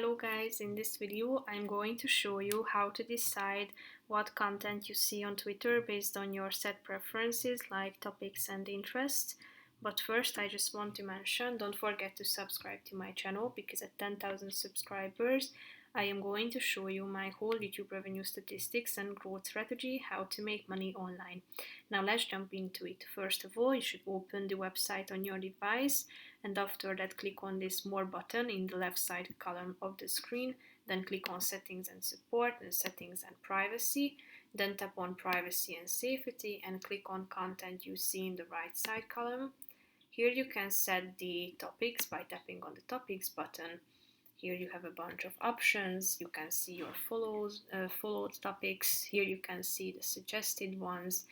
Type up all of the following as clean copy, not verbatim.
Hello guys, in this video I'm going to show you how to decide what content you see on Twitter based on your set preferences like topics and interests. But first I just want to mention, don't forget to subscribe to my channel because at 10,000 subscribers I am going to show you my whole YouTube revenue statistics and growth strategy, how to make money online. Now let's jump into it. First of all, you should open the website on your device, and after that click on this more button in the left side column of the screen, then click on settings and support and settings and privacy, then tap on privacy and safety and click on content you see in the right side column. Here you can set the topics by tapping on the topics button. Here you have a bunch of options. You can see your followed topics. Here you can see the suggested ones.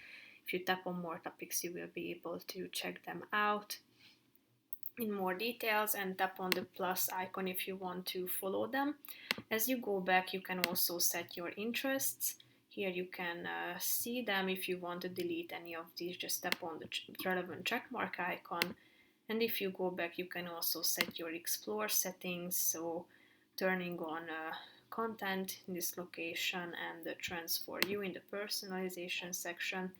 If you tap on more topics, you will be able to check them out in more details and tap on the plus icon if you want to follow them. As you go back, you can also set your interests. Here you can see them. If you want to delete any of these, just tap on the relevant checkmark icon. And if you go back, you can also set your explore settings, so turning on content in this location and the trends for you in the personalization section.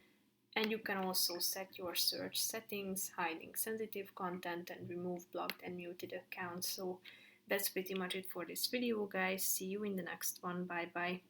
And you can also set your search settings, hiding sensitive content and remove blocked and muted accounts. So that's pretty much it for this video, guys. See you in the next one. Bye bye.